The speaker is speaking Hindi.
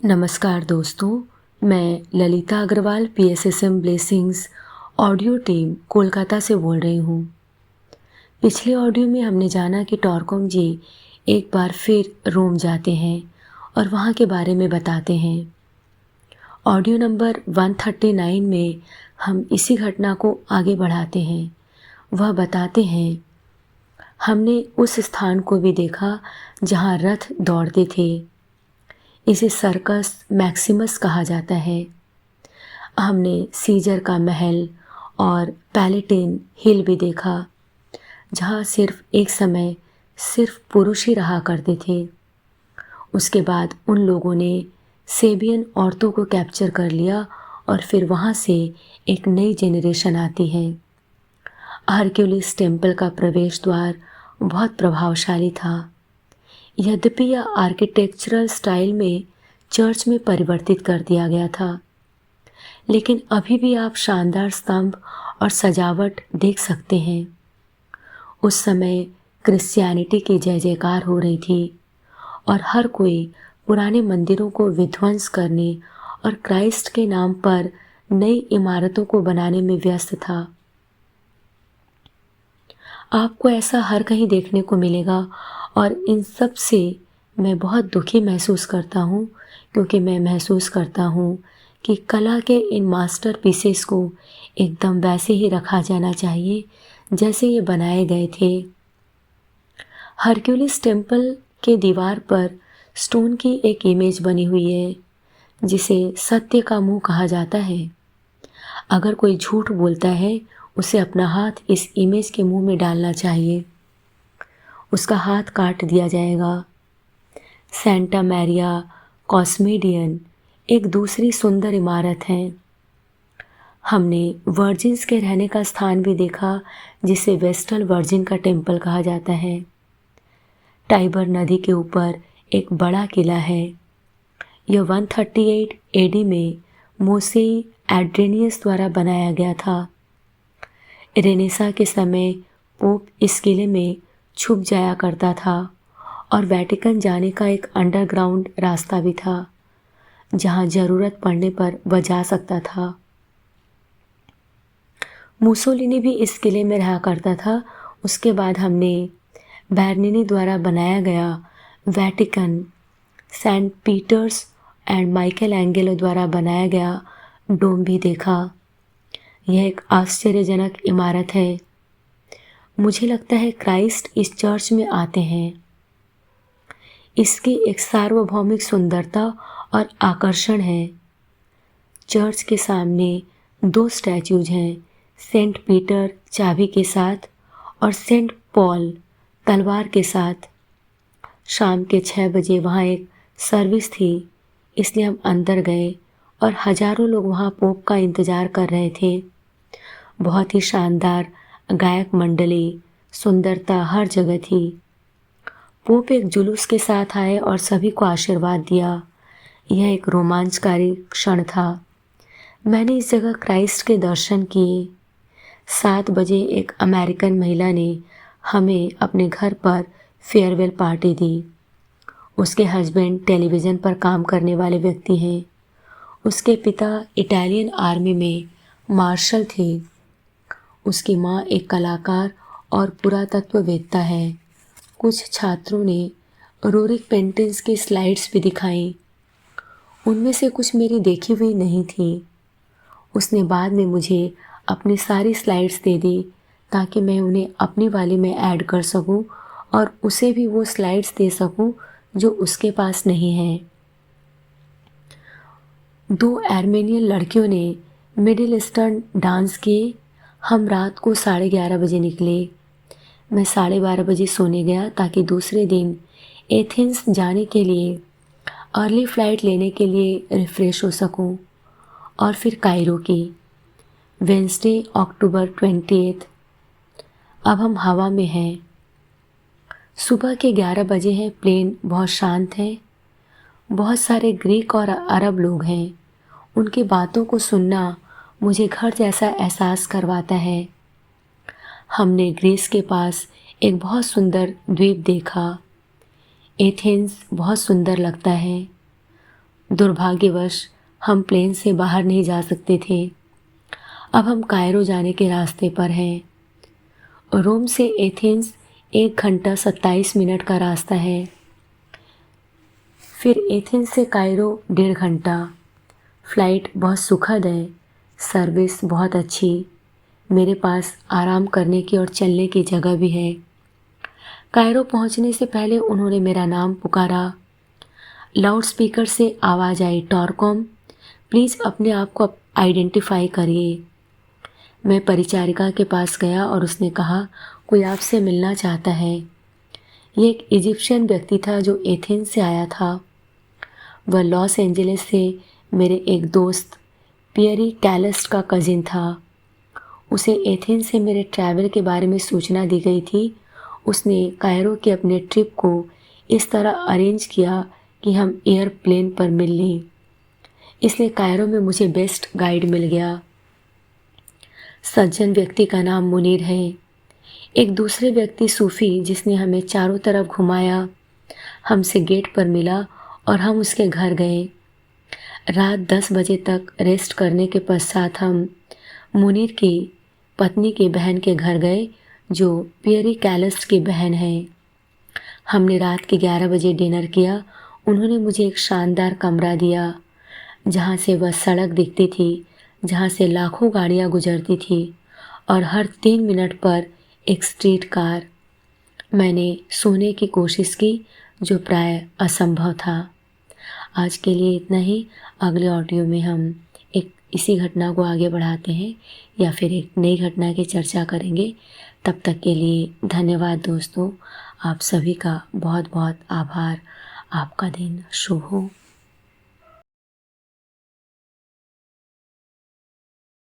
नमस्कार दोस्तों, मैं Lalita Agarwal PSSM blessings audio team Kolkata से बोल रही हूँ। पिछले ऑडियो में हमने जाना कि टॉरकोम जी एक बार फिर रोम जाते हैं और वहाँ के बारे में बताते हैं। ऑडियो नंबर 139 में हम इसी घटना को आगे बढ़ाते हैं। वह बताते हैं, हमने उस स्थान को भी देखा जहाँ रथ दौड़ते थे। इसे सर्कस मैक्सिमस कहा जाता है। हमने सीजर का महल और पैलेटेन हिल भी देखा, जहाँ सिर्फ एक समय सिर्फ पुरुष ही रहा करते थे। उसके बाद उन लोगों ने सेबियन औरतों को कैप्चर कर लिया और फिर वहाँ से एक नई जेनरेशन आती है। हरक्यूलिस टेम्पल का प्रवेश द्वार बहुत प्रभावशाली था। यद्यपि यह आर्किटेक्चरल स्टाइल में चर्च में परिवर्तित कर दिया गया था, लेकिन अभी भी आप शानदार स्तंभ और सजावट देख सकते हैं। उस समय क्रिश्चियनिटी की जय जयकार हो रही थी और हर कोई पुराने मंदिरों को विध्वंस करने और क्राइस्ट के नाम पर नई इमारतों को बनाने में व्यस्त था। आपको ऐसा हर कहीं देखने को मिलेगा और इन सब से मैं बहुत दुखी महसूस करता हूँ, क्योंकि मैं महसूस करता हूँ कि कला के इन मास्टर पीसेस को एकदम वैसे ही रखा जाना चाहिए जैसे ये बनाए गए थे। हरक्यूलिस टेम्पल के दीवार पर स्टोन की एक इमेज बनी हुई है, जिसे सत्य का मुंह कहा जाता है। अगर कोई झूठ बोलता है, उसे अपना हाथ इस इमेज के मुंह में डालना चाहिए, उसका हाथ काट दिया जाएगा। सेंटा मैरिया कॉस्मेडियन एक दूसरी सुंदर इमारत है। हमने वर्जिन्स के रहने का स्थान भी देखा, जिसे वेस्टल वर्जिन का टेम्पल कहा जाता है। टाइबर नदी के ऊपर एक बड़ा किला है। यह 138 एडी में मोसेई एड्रेनियस द्वारा बनाया गया था। रेनेसा के समय पोप इस किले में छुप जाया करता था और वेटिकन जाने का एक अंडरग्राउंड रास्ता भी था, जहां ज़रूरत पड़ने पर वह जा सकता था। मुसोलिनी भी इस किले में रहा करता था। उसके बाद हमने बेर्निनी द्वारा बनाया गया Vatican, Saint Peter's and Michelangelo द्वारा बनाया गया डोम भी देखा। यह एक आश्चर्यजनक इमारत है। मुझे लगता है क्राइस्ट इस चर्च में आते हैं। इसकी एक सार्वभौमिक सुंदरता और आकर्षण है। चर्च के सामने 2 स्टैच्यूज हैं, सेंट पीटर चाबी के साथ और सेंट पॉल तलवार के साथ। शाम के 6 बजे वहाँ एक सर्विस थी, इसलिए हम अंदर गए और हजारों लोग वहाँ पोप का इंतज़ार कर रहे थे। बहुत ही शानदार गायक मंडली, सुंदरता हर जगह थी। पोप एक जुलूस के साथ आए और सभी को आशीर्वाद दिया। यह एक रोमांचकारी क्षण था। मैंने इस जगह क्राइस्ट के दर्शन किए। 7 बजे एक अमेरिकन महिला ने हमें अपने घर पर फेयरवेल पार्टी दी। उसके हस्बैंड टेलीविज़न पर काम करने वाले व्यक्ति हैं। उसके पिता इटालियन आर्मी में मार्शल थे। उसकी माँ एक कलाकार और पुरातत्ववेत्ता है। कुछ छात्रों ने रोरिक पेंटिंग्स की स्लाइड्स भी दिखाईं। उनमें से कुछ मेरी देखी हुई नहीं थी। उसने बाद में मुझे अपनी सारी स्लाइड्स दे दी, ताकि मैं उन्हें अपनी वाली में ऐड कर सकूं और उसे भी वो स्लाइड्स दे सकूं जो उसके पास नहीं है। 2 आर्मेनियन लड़कियों ने मिडिल ईस्टर्न डांस किए। हम रात को 11:30 बजे निकले। मैं 12:30 बजे सोने गया, ताकि दूसरे दिन एथेंस जाने के लिए अर्ली फ्लाइट लेने के लिए रिफ़्रेश हो सकूं और फिर कायरो की। वेंसडे अक्टूबर 28। अब हम हवा में हैं। सुबह के 11 बजे हैं। प्लेन बहुत शांत है। बहुत सारे ग्रीक और अरब लोग हैं। उनकी बातों को सुनना मुझे घर जैसा एहसास करवाता है। हमने ग्रीस के पास एक बहुत सुंदर द्वीप देखा। एथेंस बहुत सुंदर लगता है। दुर्भाग्यवश हम प्लेन से बाहर नहीं जा सकते थे। अब हम कायरो जाने के रास्ते पर हैं। रोम से एथेंस 1 घंटा 27 मिनट का रास्ता है। फिर एथेंस से कायरो 1.5 घंटा। फ़्लाइट बहुत सुखद है, सर्विस बहुत अच्छी, मेरे पास आराम करने की और चलने की जगह भी है। कायरो पहुंचने से पहले उन्होंने मेरा नाम पुकारा। लाउडस्पीकर से आवाज़ आई, टॉरकॉम, प्लीज़ अपने आप को आइडेंटिफाई करिए। मैं परिचारिका के पास गया और उसने कहा, कोई आपसे मिलना चाहता है। ये एक इजिप्शियन व्यक्ति था जो एथेंस से आया था। वह लॉस एंजलिस से मेरे एक दोस्त पियरी कैलस्ट का कज़िन था। उसे एथेंस से मेरे ट्रैवल के बारे में सूचना दी गई थी। उसने कायरो के अपने ट्रिप को इस तरह अरेंज किया कि हम एयरप्लेन पर मिल लें, इसलिए कायरो में मुझे बेस्ट गाइड मिल गया। सज्जन व्यक्ति का नाम मुनीर है। एक दूसरे व्यक्ति सूफ़ी, जिसने हमें चारों तरफ घुमाया, हमसे गेट पर मिला और हम उसके घर गए। रात 10 बजे तक रेस्ट करने के पश्चात हम मुनीर की पत्नी की बहन के घर गए, जो पियरी कैलस्ट की बहन है। हमने रात के 11 बजे डिनर किया। उन्होंने मुझे एक शानदार कमरा दिया, जहाँ से वह सड़क दिखती थी, जहाँ से लाखों गाड़ियाँ गुजरती थी और हर 3 मिनट पर एक स्ट्रीट कार। मैंने सोने की कोशिश की, जो प्राय असंभव था। आज के लिए इतना ही। अगले ऑडियो में हम इसी घटना को आगे बढ़ाते हैं या फिर एक नई घटना की चर्चा करेंगे। तब तक के लिए धन्यवाद दोस्तों। आप सभी का बहुत बहुत आभार। आपका दिन शुभ हो।